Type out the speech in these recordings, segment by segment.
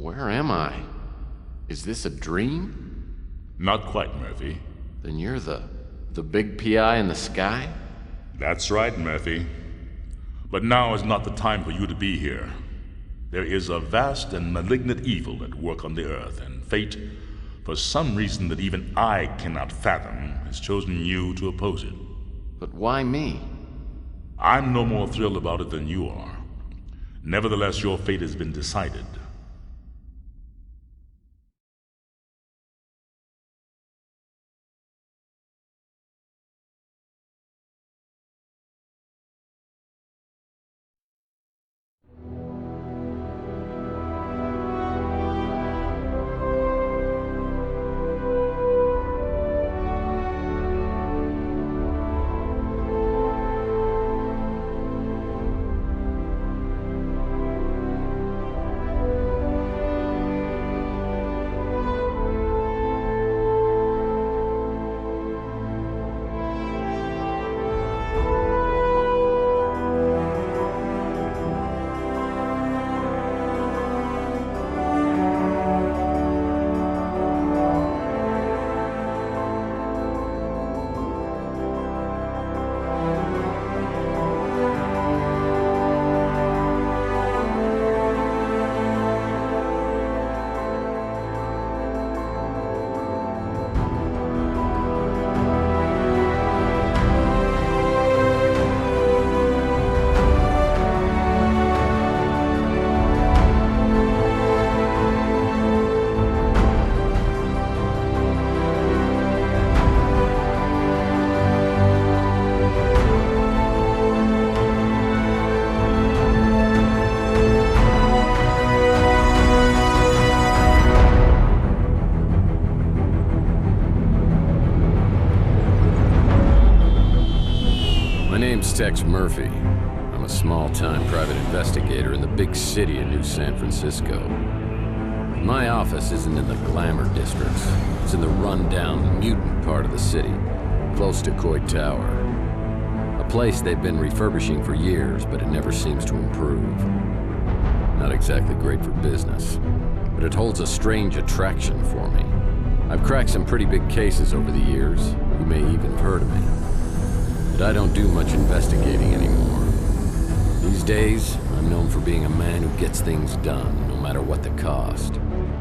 Where am I? Is this a dream? Not quite, Murphy. Then you're the big PI in the sky? That's right, Murphy. But now is not the time for you to be here. There is a vast and malignant evil at work on the Earth, and fate, for some reason that even I cannot fathom, has chosen you to oppose it. But why me? I'm no more thrilled about it than you are. Nevertheless, your fate has been decided. Tex Murphy. I'm a small-time private investigator in the big city of New San Francisco. My office isn't in the glamour districts. It's in the run-down, mutant part of the city, close to Coit Tower. A place they've been refurbishing for years, but it never seems to improve. Not exactly great for business, but it holds a strange attraction for me. I've cracked some pretty big cases over the years. You may even have heard of me. But I don't do much investigating anymore. These days, I'm known for being a man who gets things done, no matter what the cost.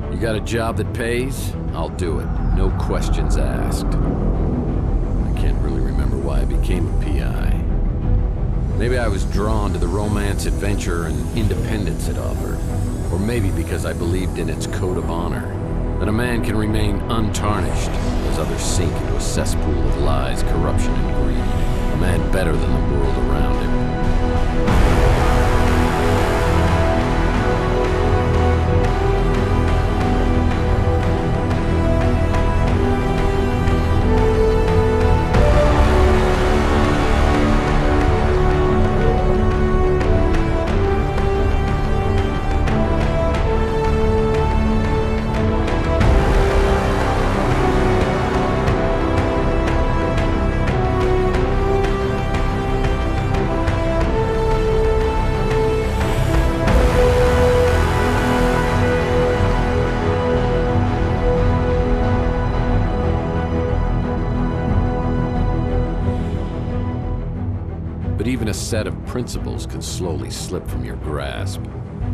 You got a job that pays? I'll do it. No questions asked. I can't really remember why I became a PI. Maybe I was drawn to the romance, adventure, and independence it offered. Or maybe because I believed in its code of honor. That a man can remain untarnished as others sink into a cesspool of lies, corruption, and greed. A man better than the world around him. But even a set of principles can slowly slip from your grasp.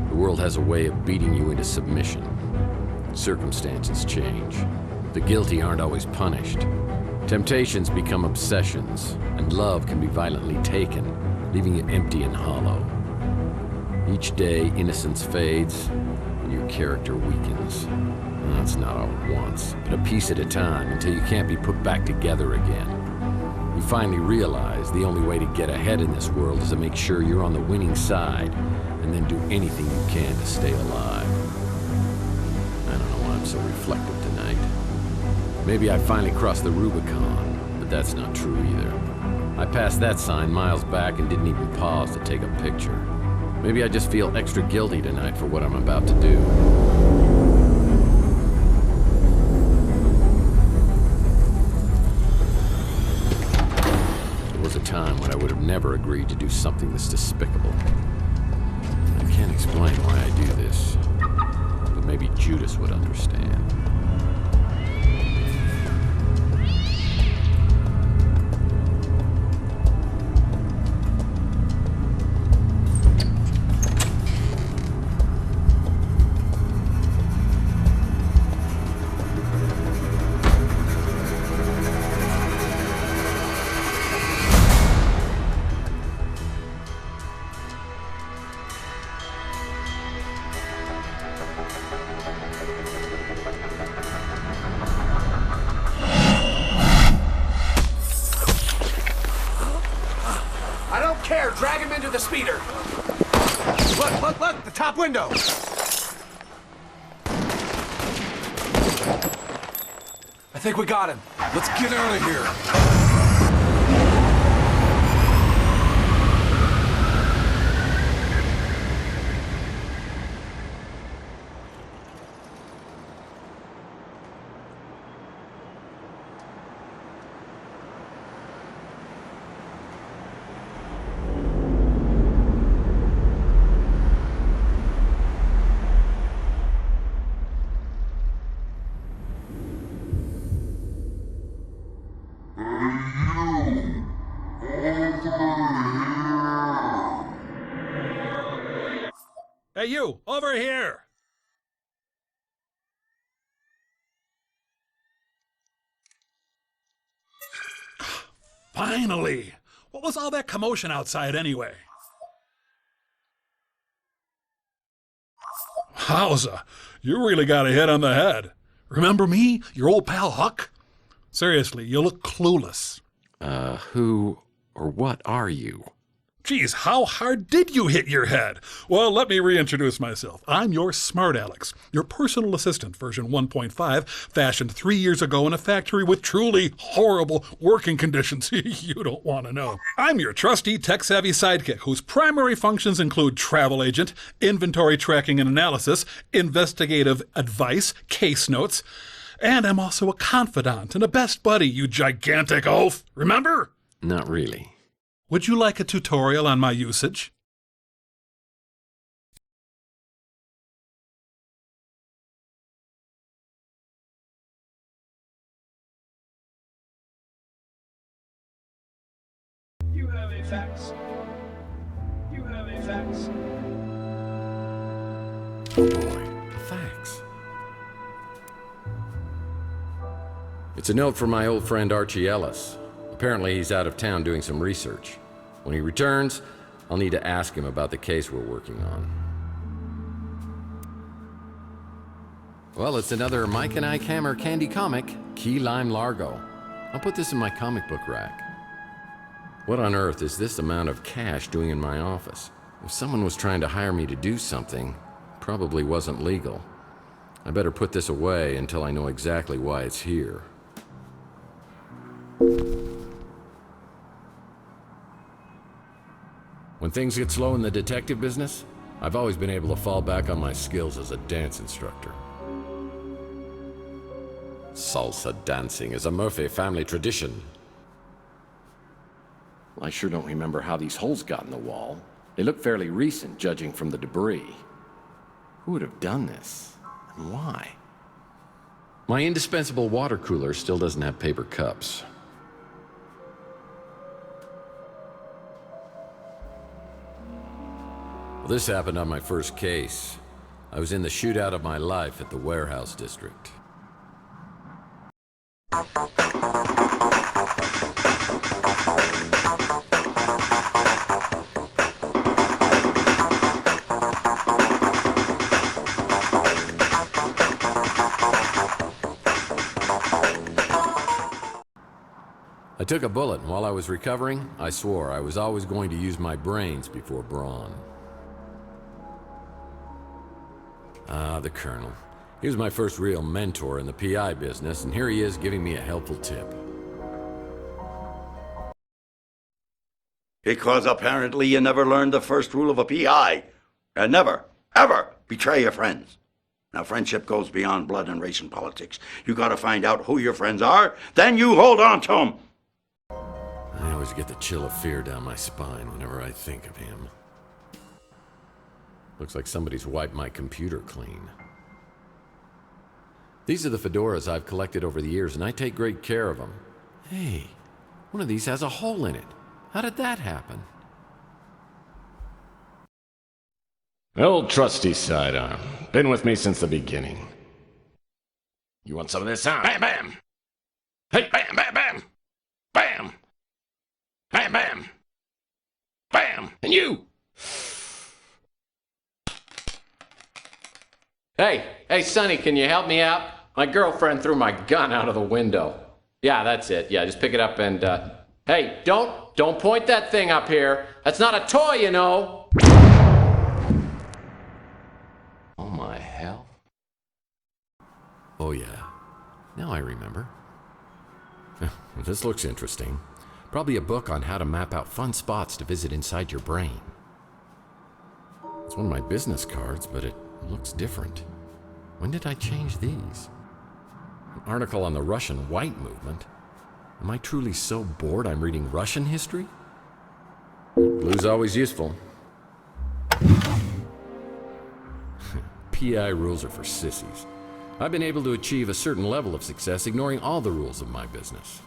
The world has a way of beating you into submission. Circumstances change. The guilty aren't always punished. Temptations become obsessions, and love can be violently taken, leaving you empty and hollow. Each day, innocence fades, and your character weakens. That's not all at once, but a piece at a time until you can't be put back together again. You finally realize the only way to get ahead in this world is to make sure you're on the winning side, and then do anything you can to stay alive. I don't know why I'm so reflective tonight. Maybe I finally crossed the Rubicon, but that's not true either. I passed that sign miles back and didn't even pause to take a picture. Maybe I just feel extra guilty tonight for what I'm about to do. Time when I would have never agreed to do something this despicable. I can't explain why I do this, but maybe to the speeder. Look, the top window. I think we got him. Let's get out of here. Hey, you! Over here! Finally! What was all that commotion outside anyway? Wowza! You really got a hit on the head. Remember me? Your old pal Huck? Seriously, you look clueless. Who or what are you? Geez, how hard did you hit your head? Well, let me reintroduce myself. I'm your smart Alex, your personal assistant, version 1.5, fashioned 3 years ago in a factory with truly horrible working conditions you don't want to know. I'm your trusty, tech-savvy sidekick whose primary functions include travel agent, inventory tracking and analysis, investigative advice, case notes, and I'm also a confidant and a best buddy, you gigantic oaf. Remember? Not really. Would you like a tutorial on my usage? You have a fax. You have a fax. Oh boy, a fax. It's a note from my old friend Archie Ellis. Apparently he's out of town doing some research. When he returns, I'll need to ask him about the case we're working on. Well, it's another Mike and Ike Hammer candy comic, Key Lime Largo. I'll put this in my comic book rack. What on earth is this amount of cash doing in my office? If someone was trying to hire me to do something, it probably wasn't legal. I better put this away until I know exactly why it's here. When things get slow in the detective business, I've always been able to fall back on my skills as a dance instructor. Salsa dancing is a Murphy family tradition. Well, I sure don't remember how these holes got in the wall. They look fairly recent, judging from the debris. Who would have done this, and why? My indispensable water cooler still doesn't have paper cups. Well, this happened on my first case. I was in the shootout of my life at the warehouse district. I took a bullet, and while I was recovering, I swore I was always going to use my brains before brawn. Ah, the Colonel. He was my first real mentor in the PI business, and here he is giving me a helpful tip. Because apparently you never learned the first rule of a PI. And never, ever betray your friends. Now, friendship goes beyond blood and race and politics. You gotta find out who your friends are, then you hold on to them. I always get the chill of fear down my spine whenever I think of him. Looks like somebody's wiped my computer clean. These are the fedoras I've collected over the years, and I take great care of them. Hey, one of these has a hole in it. How did that happen? Old trusty sidearm. Been with me since the beginning. You want some of this, huh? Bam, bam! Hey, bam, bam, bam! Bam! Bam, bam! Bam! And you! Hey, Sonny, can you help me out? My girlfriend threw my gun out of the window. Yeah, that's it. Yeah, just pick it up and, hey, don't point that thing up here. That's not a toy, you know. Oh my hell. Oh yeah, now I remember. This looks interesting. Probably a book on how to map out fun spots to visit inside your brain. It's one of my business cards, but it looks different. When did I change these? An article on the Russian White Movement. Am I truly so bored I'm reading Russian history? Blue's always useful. PI rules are for sissies. I've been able to achieve a certain level of success ignoring all the rules of my business.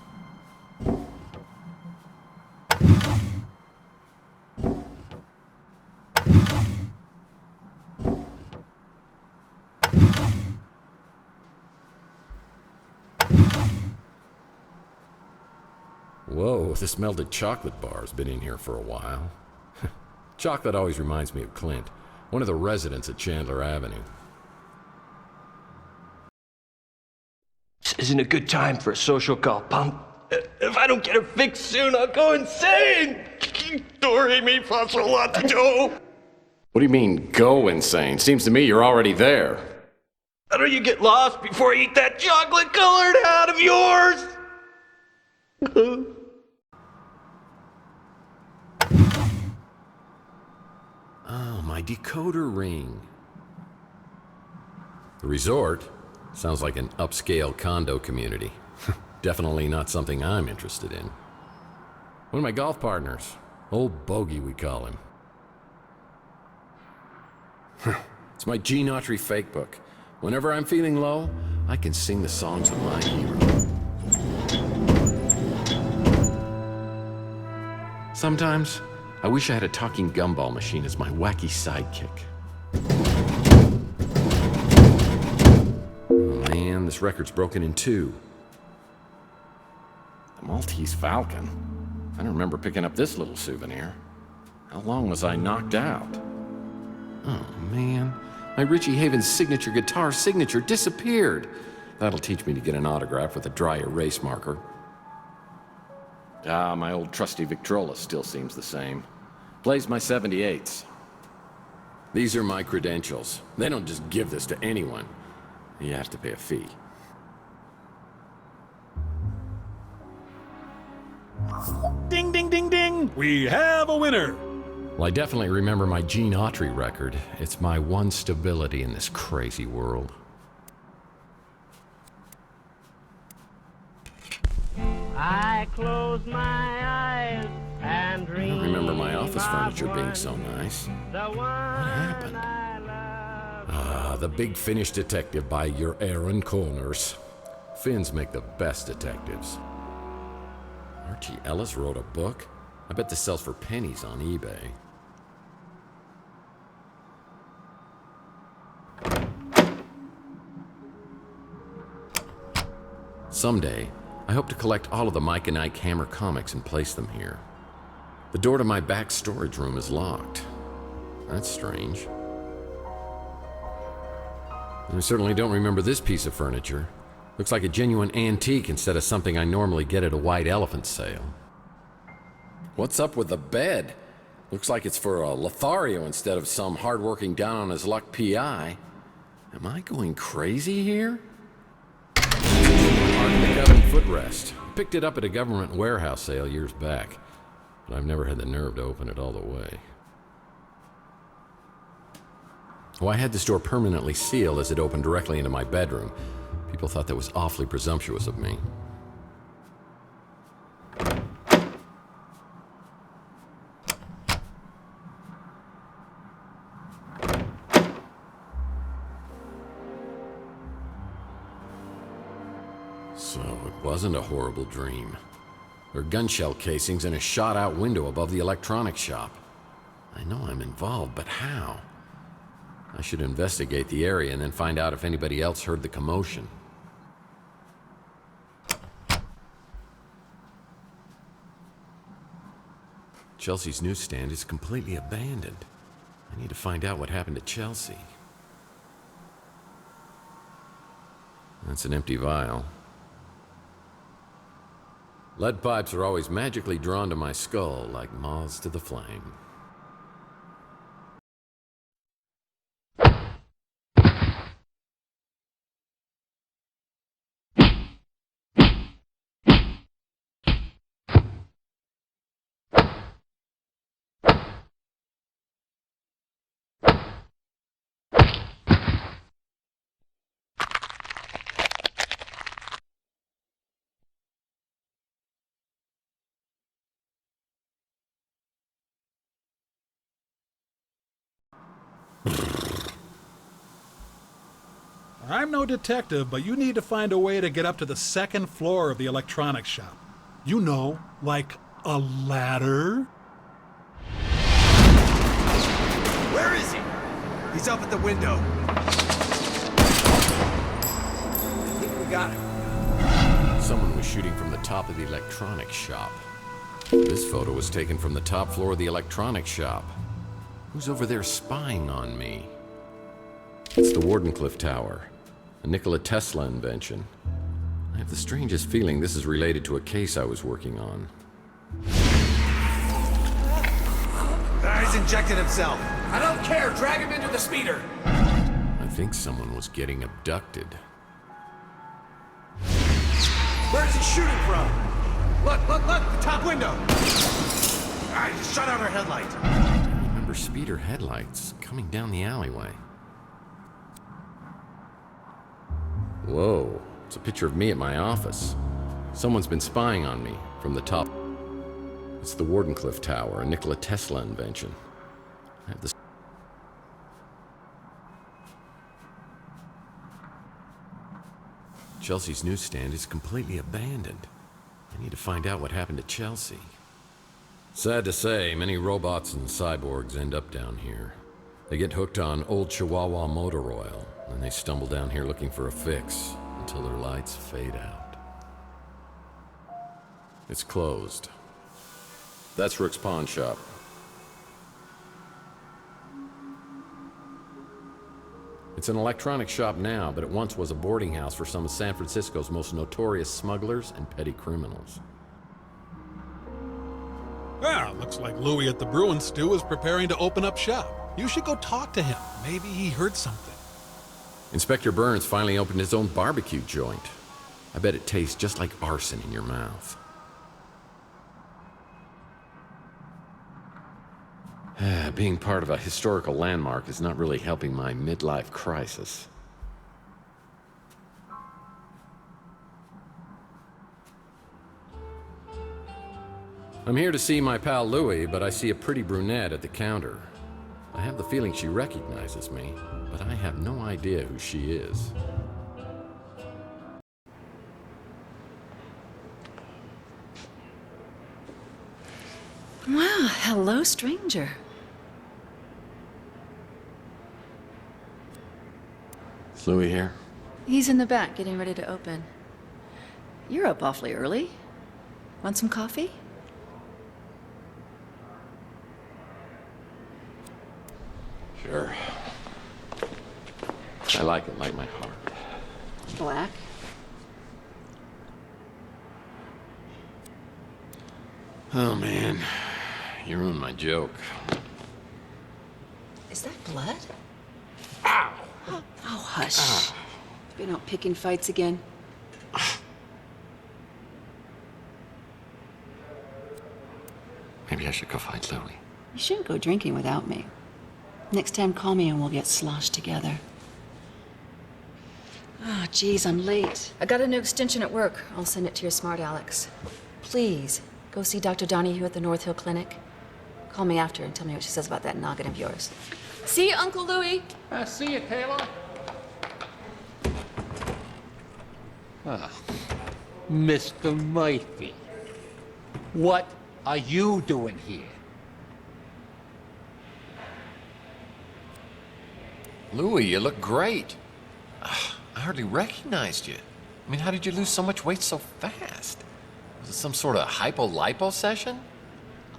Whoa, this melted chocolate bar's been in here for a while. Chocolate always reminds me of Clint, one of the residents at Chandler Avenue. This isn't a good time for a social call, punk. If I don't get her fixed soon, I'll go insane! Dory me for a lot to do! What do you mean, go insane? Seems to me you're already there. How do you get lost before I eat that chocolate-colored hat of yours? Oh, my decoder ring. The resort sounds like an upscale condo community. Definitely not something I'm interested in. One of my golf partners, old Bogey we call him. It's my Gene Autry fake book. Whenever I'm feeling low, I can sing the songs of my hero. Sometimes, I wish I had a talking gumball machine as my wacky sidekick. Oh man, this record's broken in two. The Maltese Falcon? I don't remember picking up this little souvenir. How long was I knocked out? Oh man, my Richie Havens signature guitar signature disappeared. That'll teach me to get an autograph with a dry erase marker. Ah, my old trusty Victrola still seems the same. Plays my 78s. These are my credentials. They don't just give this to anyone. You have to pay a fee. Ding, ding, ding, ding! We have a winner! Well, I definitely remember my Gene Autry record. It's my one stability in this crazy world. I close my eyes and I dream. don't remember my office furniture being so nice. What happened? Ah, The Big Finish Detective by your Aaron Corners. Finns make the best detectives. Archie Ellis wrote a book? I bet this sells for pennies on eBay. Someday, I hope to collect all of the Mike and Ike Hammer comics and place them here. The door to my back storage room is locked. That's strange. I certainly don't remember this piece of furniture. Looks like a genuine antique instead of something I normally get at a white elephant sale. What's up with the bed? Looks like it's for a Lothario instead of some hard-working down-on-his-luck PI. Am I going crazy here? Part of the government footrest. Picked it up at a government warehouse sale years back, but I've never had the nerve to open it all the way. Oh, I had this door permanently sealed as it opened directly into my bedroom. People thought that was awfully presumptuous of me. So it wasn't a horrible dream. There are gunshell casings in a shot-out window above the electronics shop. I know I'm involved, but how? I should investigate the area and then find out if anybody else heard the commotion. Chelsea's newsstand is completely abandoned. I need to find out what happened to Chelsea. That's an empty vial. Lead pipes are always magically drawn to my skull like moths to the flame. I'm no detective, but you need to find a way to get up to the second floor of the electronics shop. You know, like a ladder? Where is he? He's up at the window. I think we got him. Someone was shooting from the top of the electronics shop. This photo was taken from the top floor of the electronics shop. Who's over there spying on me? It's the Wardenclyffe Tower, a Nikola Tesla invention. I have the strangest feeling this is related to a case I was working on. He's injected himself. I don't care. Drag him into the speeder. I think someone was getting abducted. Where's he shooting from? Look, the top window. He just shut out our headlight. I remember speeder headlights coming down the alleyway. Whoa, it's a picture of me at my office. Someone's been spying on me from the top. It's the Wardenclyffe Tower, a Nikola Tesla invention. I have this. Chelsea's newsstand is completely abandoned. I need to find out what happened to Chelsea. Sad to say, many robots and cyborgs end up down here. They get hooked on old Chihuahua motor oil, and they stumble down here looking for a fix until their lights fade out. It's closed. That's Rook's pawn shop. It's an electronics shop now, but it once was a boarding house for some of San Francisco's most notorious smugglers and petty criminals. Ah, looks like Louis at the Bruin Stew is preparing to open up shop. You should go talk to him. Maybe he heard something. Inspector Burns finally opened his own barbecue joint. I bet it tastes just like arson in your mouth. Being part of a historical landmark is not really helping my midlife crisis. I'm here to see my pal Louis, but I see a pretty brunette at the counter. I have the feeling she recognizes me, but I have no idea who she is. Well, hello, stranger. Is Louis here? He's in the back, getting ready to open. You're up awfully early. Want some coffee? Sure. I like it like my heart. Black. Oh, man. You ruined my joke. Is that blood? Ow! Oh, hush. Been out picking fights again. Maybe I should go find Louis. You shouldn't go drinking without me. Next time, call me and we'll get sloshed together. Oh, geez, I'm late. I got a new extension at work. I'll send it to your smart Alex. Please, go see Dr. Donahue at the North Hill Clinic. Call me after and tell me what she says about that noggin of yours. See you, Uncle Louis. See you, Taylor. Mr. Murphy, what are you doing here? Louis, you look great. I hardly recognized you. I mean, how did you lose so much weight so fast? Was it some sort of hypo-lipo session?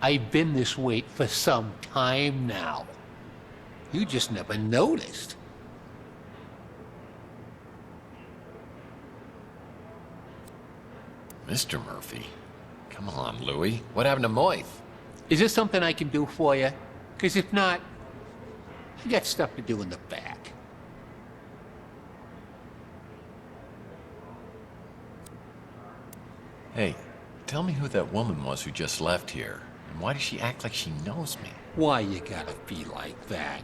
I've been this weight for some time now. You just never noticed. Mr. Murphy, Come on, Louis. What happened to Moith? Is there something I can do for you? Because if not, I got stuff to do in the back. Hey, tell me who that woman was who just left here. And why does she act like she knows me? Why you gotta be like that?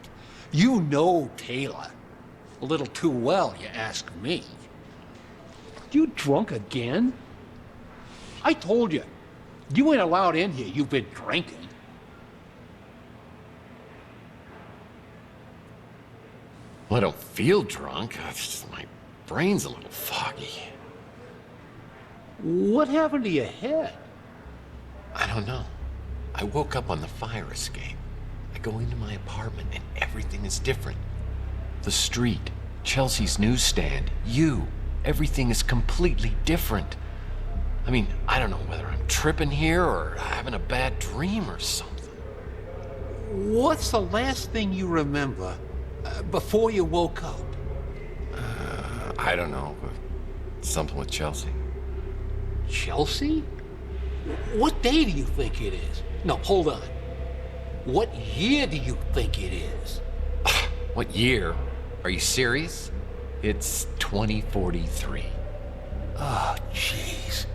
You know Taylor. A little too well, you ask me. You drunk again? I told you. You ain't allowed in here. You've been drinking. Well, I don't feel drunk. It's just my brain's a little foggy. What happened to your head? I don't know. I woke up on the fire escape. I go into my apartment and everything is different. The street, Chelsea's newsstand, you. Everything is completely different. I mean, I don't know whether I'm tripping here or having a bad dream or something. What's the last thing you remember before you woke up? I don't know. Something with Chelsea. Chelsea? What day do you think it is? No, hold on. What year do you think it is? What year? Are you serious? It's 2043. Oh, jeez.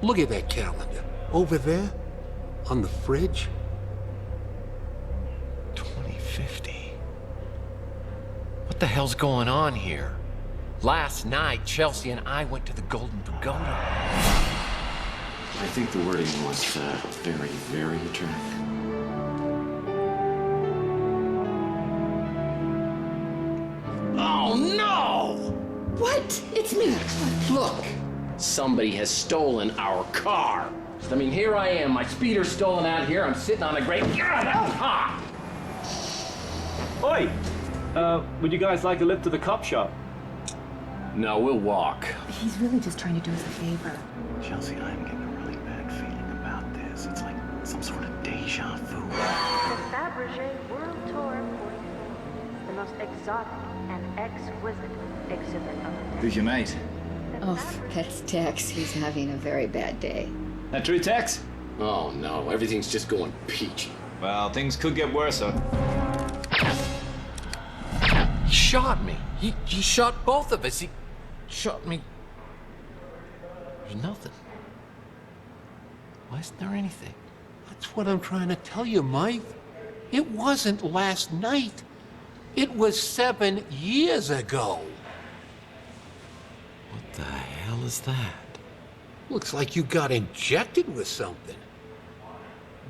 Look at that calendar. Over there, on the fridge. 2050. What the hell's going on here? Last night, Chelsea and I went to the Golden Pagoda. I think the wording was very, very attractive. Oh, no! What? It's me. Look, somebody has stolen our car. I mean, here I am, my speeder's stolen out here. I'm sitting on a great... God, that was hot! Oi! Would you guys like a lift to the cop shop? No, we'll walk. He's really just trying to do us a favor. Chelsea, I'm getting a really bad feeling about this. It's like some sort of deja vu. The Fabergé World Tour 44, the most exotic and exquisite exhibit of the day. Who's your mate? Oh, that's Tex. He's having a very bad day. That true, Tex? Oh, no, everything's just going peachy. Well, things could get worse, sir. He shot me. He shot both of us. He shot me. There's nothing. Why isn't there anything? That's what I'm trying to tell you, Mike. It wasn't last night. It was 7 years ago. What the hell is that? Looks like you got injected with something.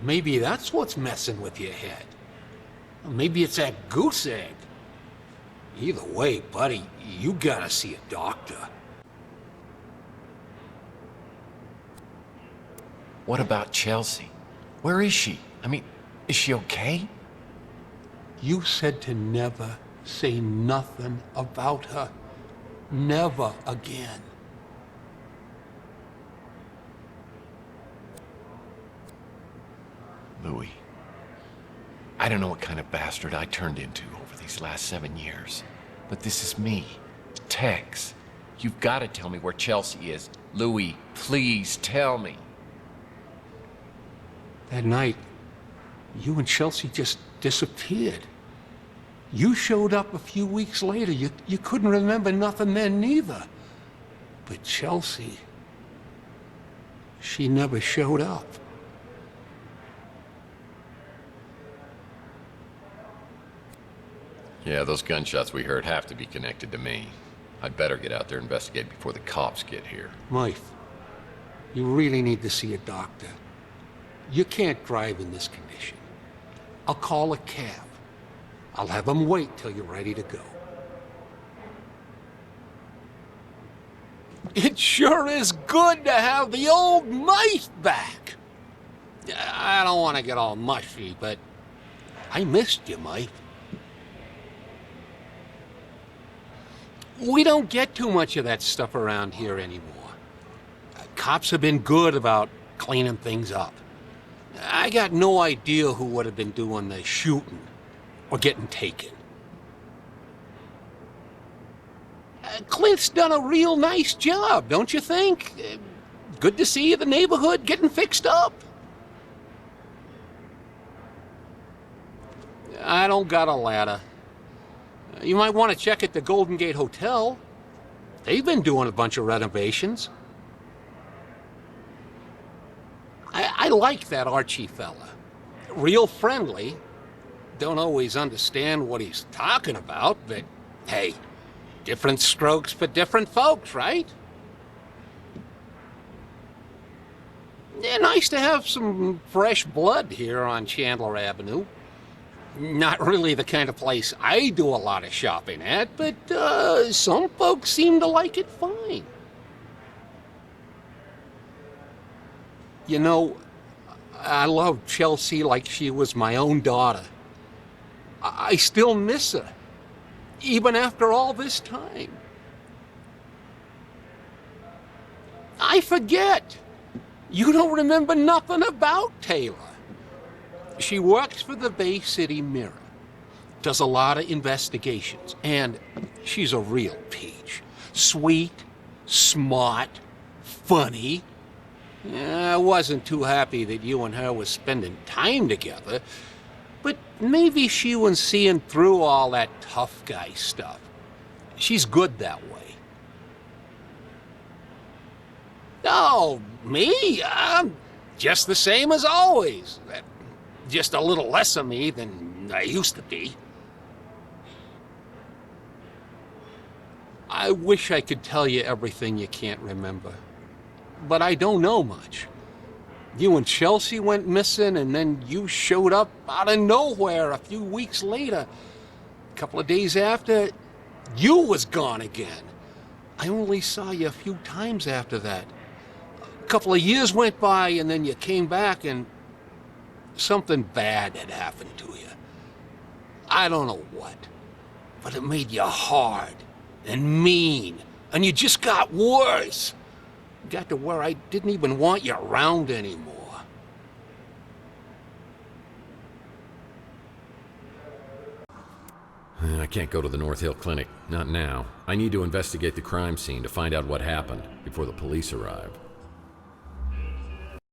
Maybe that's what's messing with your head. Or maybe it's that goose egg. Either way, buddy, you gotta see a doctor. What about Chelsea? Where is she? I mean, is she okay? You said to never say nothing about her. Never again. Louis, I don't know what kind of bastard I turned into over these last 7 years, but this is me, Tex. You've got to tell me where Chelsea is. Louis, please tell me. That night, you and Chelsea just disappeared. You showed up a few weeks later. You couldn't remember nothing then neither. But Chelsea, she never showed up. Yeah, those gunshots we heard have to be connected to me. I'd better get out there and investigate before the cops get here. Mike, you really need to see a doctor. You can't drive in this condition. I'll call a cab. I'll have them wait till you're ready to go. It sure is good to have the old knife back. I don't want to get all mushy, but I missed you, Mike. We don't get too much of that stuff around here anymore. Cops have been good about cleaning things up. I got no idea who would have been doing the shooting or getting taken. Clint's done a real nice job, don't you think? good to see the neighborhood getting fixed up. I don't got a ladder. You might want to check at the Golden Gate Hotel. They've been doing a bunch of renovations. I like that Archie fella. Real friendly. Don't always understand what he's talking about, but hey, different strokes for different folks, right? Yeah, nice to have some fresh blood here on Chandler Avenue. Not really the kind of place I do a lot of shopping at, but some folks seem to like it fine. You know, I love Chelsea like she was my own daughter. I still miss her, even after all this time. I forget. You don't remember nothing about Taylor. She works for the Bay City Mirror, does a lot of investigations, and she's a real peach. Sweet, smart, funny. I wasn't too happy that you and her were spending time together, but maybe she was seeing through all that tough guy stuff. She's good that way. Oh, me? I'm just the same as always. Just a little less of me than I used to be. I wish I could tell you everything you can't remember, but I don't know much. You and Chelsea went missing, and then you showed up out of nowhere a few weeks later. A couple of days after, you was gone again. I only saw you a few times after that. A couple of years went by, and then you came back, and something bad had happened to you. I don't know what, but it made you hard and mean, and you just got worse. Got to where I didn't even want you around anymore. I can't go to the North Hill Clinic. Not now. I need to investigate the crime scene to find out what happened before the police arrive.